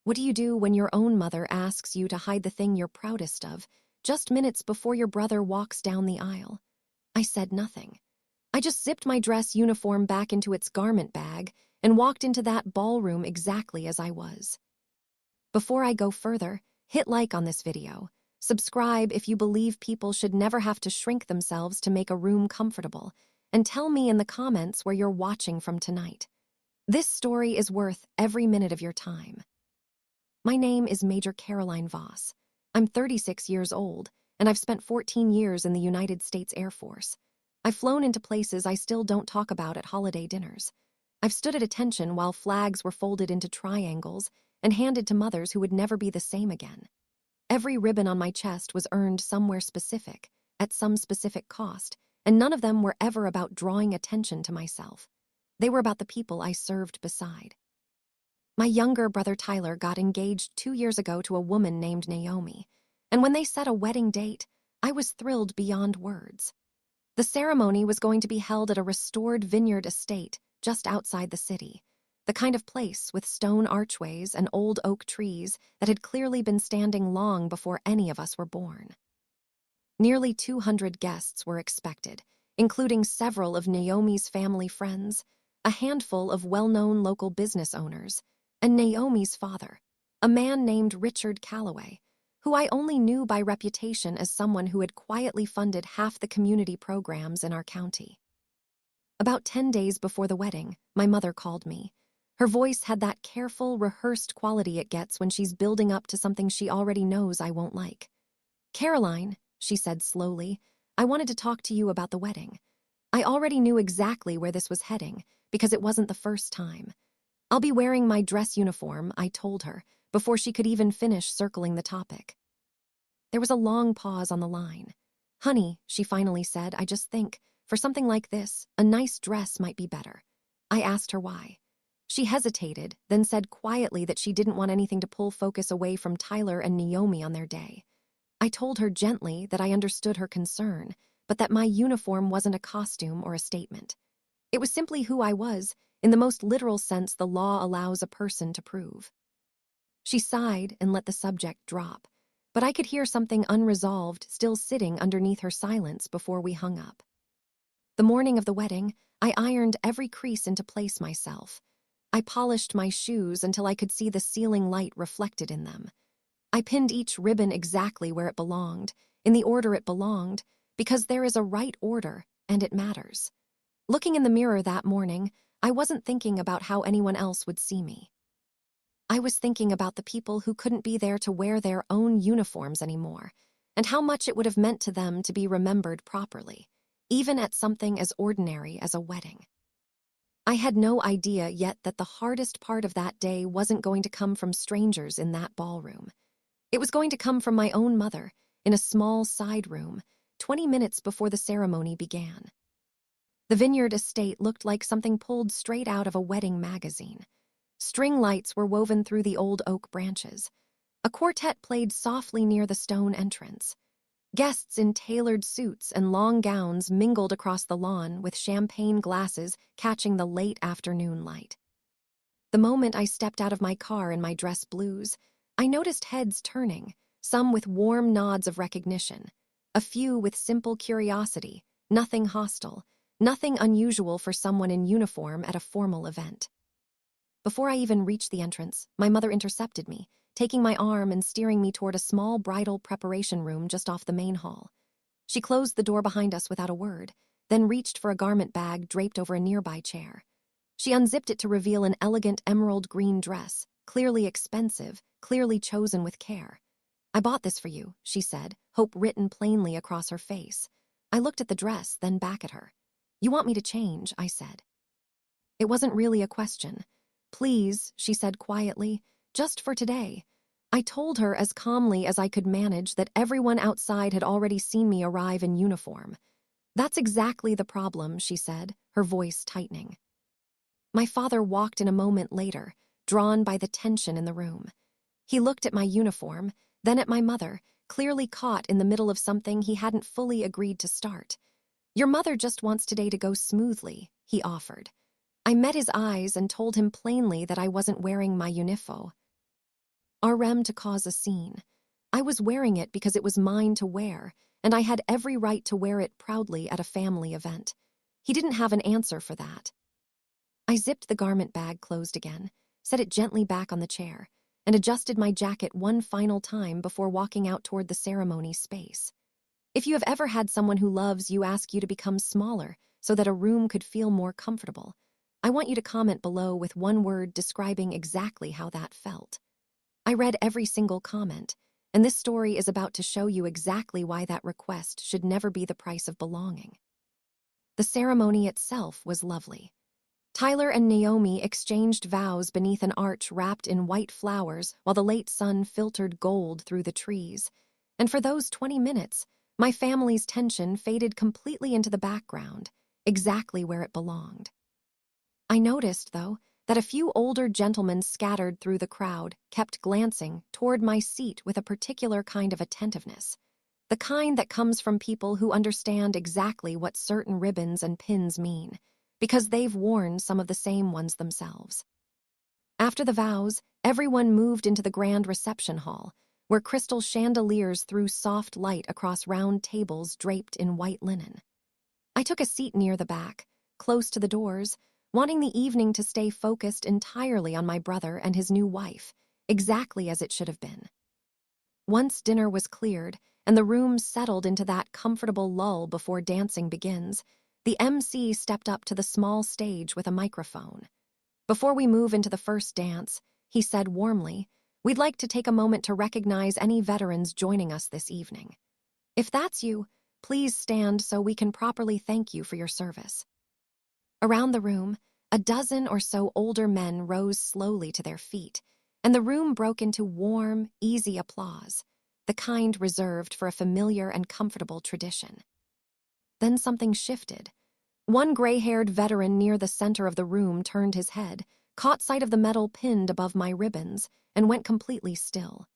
What do you do when your own mother asks you to hide the thing you're proudest of, just minutes before your brother walks down the aisle? I said nothing. I just zipped my dress uniform back into its garment bag and walked into that ballroom exactly as I was. Before I go further, hit like on this video. Subscribe if you believe people should never have to shrink themselves to make a room comfortable, and tell me in the comments where you're watching from tonight. This story is worth every minute of your time. My name is Major Caroline Voss. I'm 36 years old, and I've spent 14 years in the United States Air Force. I've flown into places I still don't talk about at holiday dinners. I've stood at attention while flags were folded into triangles and handed to mothers who would never be the same again. Every ribbon on my chest was earned somewhere specific, at some specific cost, and none of them were ever about drawing attention to myself. They were about the people I served beside. My younger brother Tyler got engaged 2 years ago to a woman named Naomi, and when they set a wedding date, I was thrilled beyond words. The ceremony was going to be held at a restored vineyard estate just outside the city, the kind of place with stone archways and old oak trees that had clearly been standing long before any of us were born. Nearly 200 guests were expected, including several of Naomi's family friends, a handful of well-known local business owners, and Naomi's father, a man named Richard Calloway, who I only knew by reputation as someone who had quietly funded half the community programs in our county. About 10 days before the wedding, my mother called me. Her voice had that careful, rehearsed quality it gets when she's building up to something she already knows I won't like. "Caroline," she said slowly, "I wanted to talk to you about the wedding. I already knew exactly where this was heading, because it wasn't the first time. I'll be wearing my dress uniform," I told her, before she could even finish circling the topic. There was a long pause on the line. "Honey," she finally said, "I just think, for something like this, a nice dress might be better." I asked her why. She hesitated, then said quietly that she didn't want anything to pull focus away from Tyler and Naomi on their day. I told her gently that I understood her concern, but that my uniform wasn't a costume or a statement. It was simply who I was, in the most literal sense the law allows a person to prove. She sighed and let the subject drop, but I could hear something unresolved still sitting underneath her silence before we hung up. The morning of the wedding, I ironed every crease into place myself. I polished my shoes until I could see the ceiling light reflected in them. I pinned each ribbon exactly where it belonged, in the order it belonged, because there is a right order, and it matters. Looking in the mirror that morning, I wasn't thinking about how anyone else would see me. I was thinking about the people who couldn't be there to wear their own uniforms anymore, and how much it would have meant to them to be remembered properly, even at something as ordinary as a wedding. I had no idea yet that the hardest part of that day wasn't going to come from strangers in that ballroom. It was going to come from my own mother, in a small side room, 20 minutes before the ceremony began. The vineyard estate looked like something pulled straight out of a wedding magazine. String lights were woven through the old oak branches. A quartet played softly near the stone entrance. Guests in tailored suits and long gowns mingled across the lawn with champagne glasses catching the late afternoon light. The moment I stepped out of my car in my dress blues, I noticed heads turning, some with warm nods of recognition, a few with simple curiosity, nothing hostile, nothing unusual for someone in uniform at a formal event. Before I even reached the entrance, my mother intercepted me, taking my arm and steering me toward a small bridal preparation room just off the main hall. She closed the door behind us without a word, then reached for a garment bag draped over a nearby chair. She unzipped it to reveal an elegant emerald green dress, clearly expensive, clearly chosen with care. "I bought this for you," she said, hope written plainly across her face. I looked at the dress, then back at her. "You want me to change," I said. It wasn't really a question. "Please," she said quietly, "just for today." I told her as calmly as I could manage that everyone outside had already seen me arrive in uniform. "That's exactly the problem," she said, her voice tightening. My father walked in a moment later, drawn by the tension in the room. He looked at my uniform, then at my mother, clearly caught in the middle of something he hadn't fully agreed to start. "Your mother just wants today to go smoothly," he offered. I met his eyes and told him plainly that I wasn't wearing my uniform. to cause a scene. I was wearing it because it was mine to wear, and I had every right to wear it proudly at a family event. He didn't have an answer for that. I zipped the garment bag closed again, set it gently back on the chair, and adjusted my jacket one final time before walking out toward the ceremony space. If you have ever had someone who loves you ask you to become smaller so that a room could feel more comfortable, I want you to comment below with one word describing exactly how that felt. I read every single comment, and this story is about to show you exactly why that request should never be the price of belonging. The ceremony itself was lovely. Tyler and Naomi exchanged vows beneath an arch wrapped in white flowers while the late sun filtered gold through the trees. And for those 20 minutes, my family's tension faded completely into the background, exactly where it belonged. I noticed, though, that a few older gentlemen scattered through the crowd kept glancing toward my seat with a particular kind of attentiveness, the kind that comes from people who understand exactly what certain ribbons and pins mean, because they've worn some of the same ones themselves. After the vows, everyone moved into the grand reception hall, where crystal chandeliers threw soft light across round tables draped in white linen. I took a seat near the back, close to the doors, wanting the evening to stay focused entirely on my brother and his new wife, exactly as it should have been. Once dinner was cleared and the room settled into that comfortable lull before dancing begins, the MC stepped up to the small stage with a microphone. Before we move into the first dance, he said warmly, "We'd like to take a moment to recognize any veterans joining us this evening. If that's you, please stand so we can properly thank you for your service." Around the room, a dozen or so older men rose slowly to their feet, and the room broke into warm, easy applause, the kind reserved for a familiar and comfortable tradition. Then something shifted. One gray-haired veteran near the center of the room turned his head, caught sight of the metal pinned above my ribbons, and went completely still.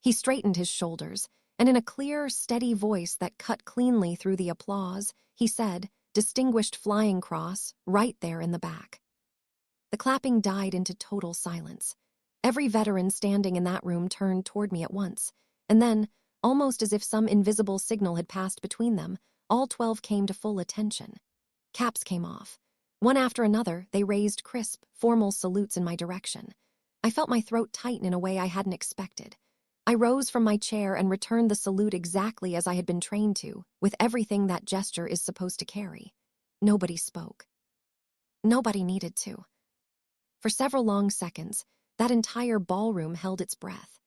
He straightened his shoulders, and in a clear, steady voice that cut cleanly through the applause, he said, "Distinguished Flying Cross, right there in the back." The clapping died into total silence. Every veteran standing in that room turned toward me at once, and then, almost as if some invisible signal had passed between them, all 12 came to full attention. Caps came off. One after another, they raised crisp, formal salutes in my direction. I felt my throat tighten in a way I hadn't expected. I rose from my chair and returned the salute exactly as I had been trained to, with everything that gesture is supposed to carry. Nobody spoke. Nobody needed to. For several long seconds, that entire ballroom held its breath.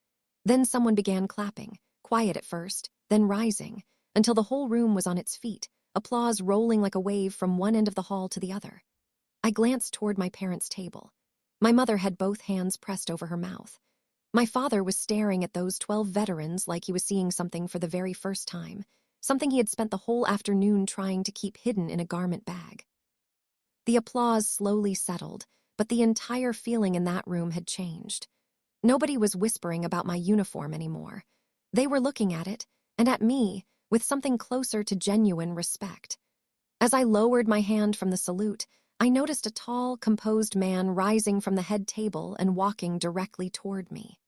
Then someone began clapping, quiet at first, then rising, until the whole room was on its feet, applause rolling like a wave from one end of the hall to the other. I glanced toward my parents' table. My mother had both hands pressed over her mouth. My father was staring at those 12 veterans like he was seeing something for the very first time, something he had spent the whole afternoon trying to keep hidden in a garment bag. The applause slowly settled, but the entire feeling in that room had changed. Nobody was whispering about my uniform anymore. They were looking at it, and at me, with something closer to genuine respect. As I lowered my hand from the salute, I noticed a tall, composed man rising from the head table and walking directly toward me.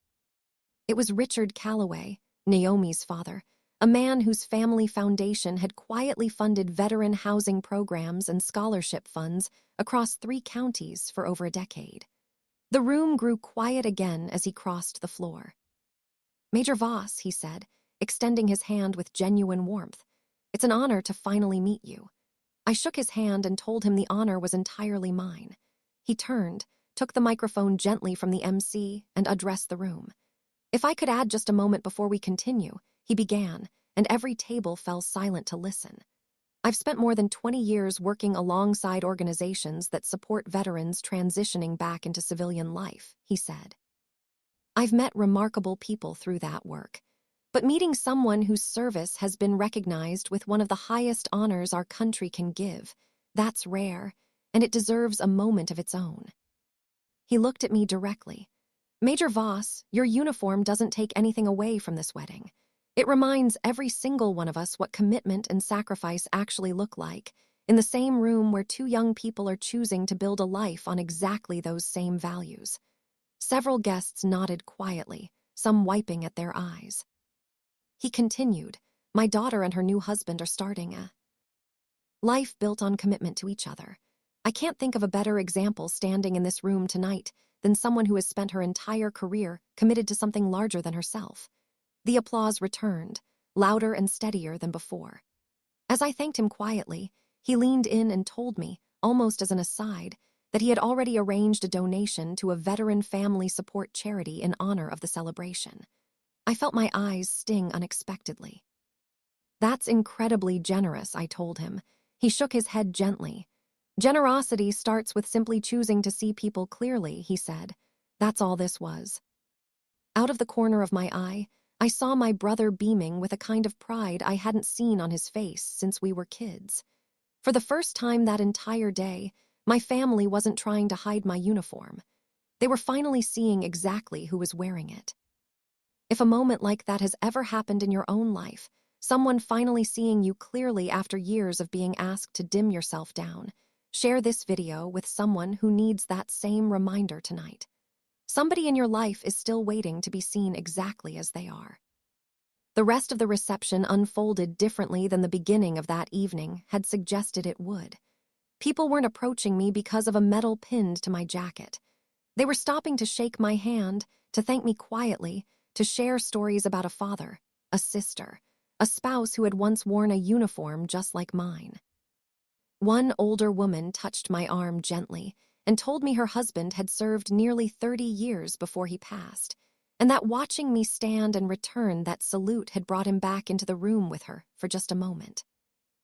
It was Richard Calloway, Naomi's father, a man whose family foundation had quietly funded veteran housing programs and scholarship funds across 3 counties for over a decade. The room grew quiet again as he crossed the floor. "Major Voss," he said, extending his hand with genuine warmth, "it's an honor to finally meet you." I shook his hand and told him the honor was entirely mine. He turned, took the microphone gently from the MC, and addressed the room. "If I could add just a moment before we continue," he began, and every table fell silent to listen. "I've spent more than 20 years working alongside organizations that support veterans transitioning back into civilian life," he said. "I've met remarkable people through that work. But meeting someone whose service has been recognized with one of the highest honors our country can give, that's rare, and it deserves a moment of its own." He looked at me directly. "Major Voss, your uniform doesn't take anything away from this wedding. It reminds every single one of us what commitment and sacrifice actually look like, in the same room where 2 young people are choosing to build a life on exactly those same values." Several guests nodded quietly, some wiping at their eyes. He continued, "My daughter and her new husband are starting a life built on commitment to each other. I can't think of a better example standing in this room tonight than someone who has spent her entire career committed to something larger than herself." The applause returned, louder and steadier than before. As I thanked him quietly, he leaned in and told me, almost as an aside, that he had already arranged a donation to a veteran family support charity in honor of the celebration. I felt my eyes sting unexpectedly. "That's incredibly generous," I told him. He shook his head gently. "Generosity starts with simply choosing to see people clearly," he said. That's all this was. Out of the corner of my eye, I saw my brother beaming with a kind of pride I hadn't seen on his face since we were kids. For the first time that entire day, my family wasn't trying to hide my uniform. They were finally seeing exactly who was wearing it. If a moment like that has ever happened in your own life, someone finally seeing you clearly after years of being asked to dim yourself down, share this video with someone who needs that same reminder tonight. Somebody in your life is still waiting to be seen exactly as they are. The rest of the reception unfolded differently than the beginning of that evening had suggested it would. People weren't approaching me because of a medal pinned to my jacket. They were stopping to shake my hand, to thank me quietly, to share stories about a father, a sister, a spouse who had once worn a uniform just like mine. One older woman touched my arm gently and told me her husband had served nearly 30 years before he passed, and that watching me stand and return that salute had brought him back into the room with her for just a moment.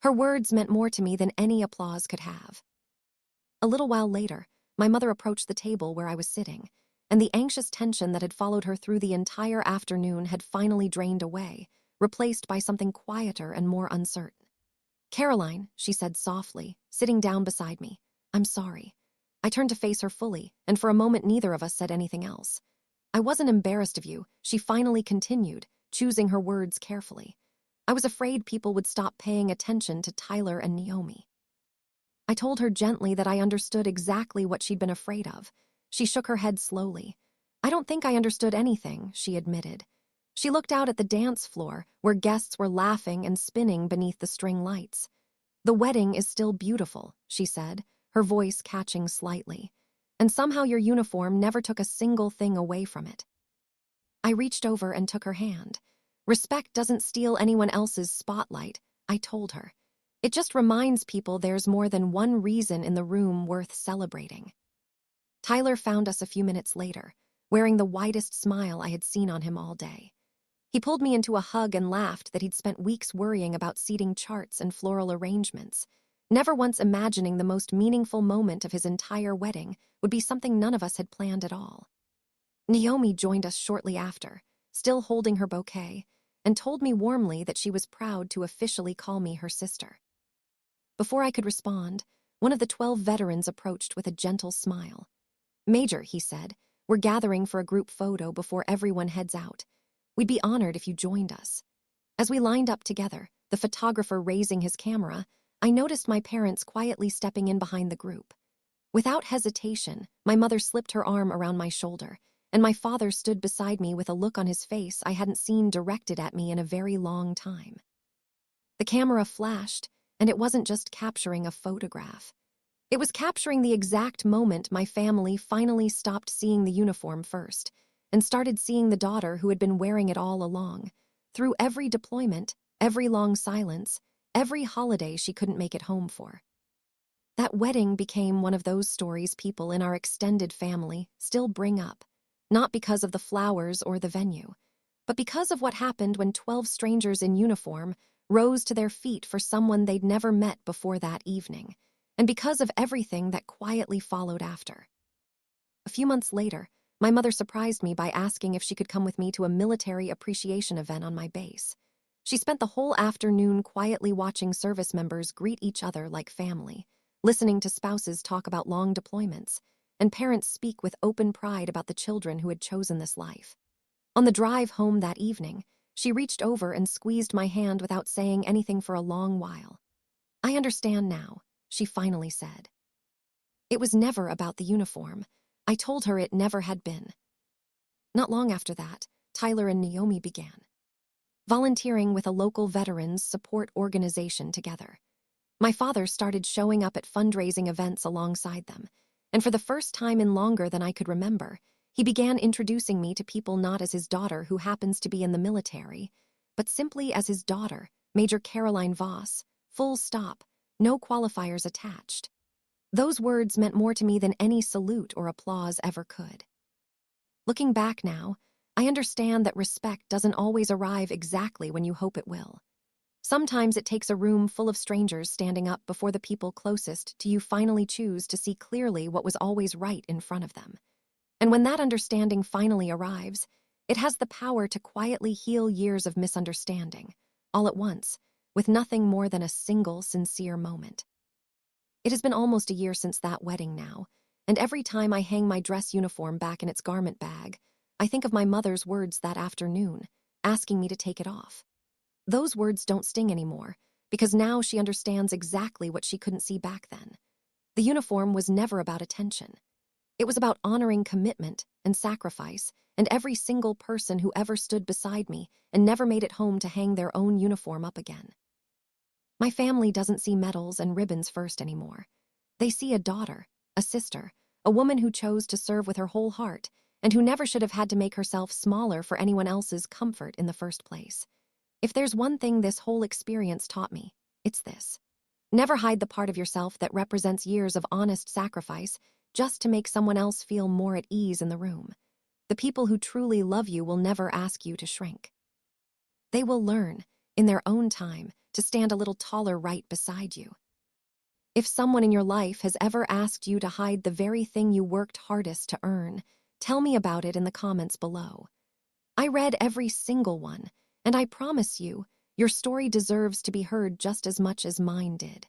Her words meant more to me than any applause could have. A little while later, my mother approached the table where I was sitting, and the anxious tension that had followed her through the entire afternoon had finally drained away, replaced by something quieter and more uncertain. "Caroline," she said softly, sitting down beside me, "I'm sorry." I turned to face her fully, and for a moment neither of us said anything else. "I wasn't embarrassed of you," she finally continued, choosing her words carefully. "I was afraid people would stop paying attention to Tyler and Naomi." I told her gently that I understood exactly what she'd been afraid of. She shook her head slowly. "I don't think I understood anything," she admitted. She looked out at the dance floor, where guests were laughing and spinning beneath the string lights. "The wedding is still beautiful," she said, her voice catching slightly. "And somehow your uniform never took a single thing away from it." I reached over and took her hand. "Respect doesn't steal anyone else's spotlight," I told her. "It just reminds people there's more than one reason in the room worth celebrating." Tyler found us a few minutes later, wearing the widest smile I had seen on him all day. He pulled me into a hug and laughed that he'd spent weeks worrying about seating charts and floral arrangements, never once imagining the most meaningful moment of his entire wedding would be something none of us had planned at all. Naomi joined us shortly after, still holding her bouquet, and told me warmly that she was proud to officially call me her sister. Before I could respond, one of the 12 veterans approached with a gentle smile. "Major," he said, "we're gathering for a group photo before everyone heads out. We'd be honored if you joined us." As we lined up together, the photographer raising his camera, I noticed my parents quietly stepping in behind the group. Without hesitation, my mother slipped her arm around my shoulder, and my father stood beside me with a look on his face I hadn't seen directed at me in a very long time. The camera flashed, and it wasn't just capturing a photograph. It was capturing the exact moment my family finally stopped seeing the uniform first and started seeing the daughter who had been wearing it all along, through every deployment, every long silence, every holiday she couldn't make it home for. That wedding became one of those stories people in our extended family still bring up, not because of the flowers or the venue, but because of what happened when 12 strangers in uniform rose to their feet for someone they'd never met before that evening, and because of everything that quietly followed after. A few months later, my mother surprised me by asking if she could come with me to a military appreciation event on my base. She spent the whole afternoon quietly watching service members greet each other like family, listening to spouses talk about long deployments, and parents speak with open pride about the children who had chosen this life. On the drive home that evening, she reached over and squeezed my hand without saying anything for a long while. "I understand now," she finally said. It was never about the uniform. I told her it never had been. Not long after that, Tyler and Naomi began, volunteering with a local veterans support organization together. My father started showing up at fundraising events alongside them, and for the first time in longer than I could remember, he began introducing me to people not as his daughter who happens to be in the military, but simply as his daughter, Major Caroline Voss, full stop, no qualifiers attached. Those words meant more to me than any salute or applause ever could. Looking back now, I understand that respect doesn't always arrive exactly when you hope it will. Sometimes it takes a room full of strangers standing up before the people closest to you finally choose to see clearly what was always right in front of them. And when that understanding finally arrives, it has the power to quietly heal years of misunderstanding, all at once, with nothing more than a single sincere moment. It has been almost a year since that wedding now, and every time I hang my dress uniform back in its garment bag, I think of my mother's words that afternoon, asking me to take it off. Those words don't sting anymore, because now she understands exactly what she couldn't see back then. The uniform was never about attention. It was about honoring commitment and sacrifice, and every single person who ever stood beside me and never made it home to hang their own uniform up again. My family doesn't see medals and ribbons first anymore. They see a daughter, a sister, a woman who chose to serve with her whole heart, and who never should have had to make herself smaller for anyone else's comfort in the first place. If there's one thing this whole experience taught me, it's this. Never hide the part of yourself that represents years of honest sacrifice just to make someone else feel more at ease in the room. The people who truly love you will never ask you to shrink. They will learn, in their own time, to stand a little taller right beside you. If someone in your life has ever asked you to hide the very thing you worked hardest to earn, tell me about it in the comments below. I read every single one, and I promise you, your story deserves to be heard just as much as mine did.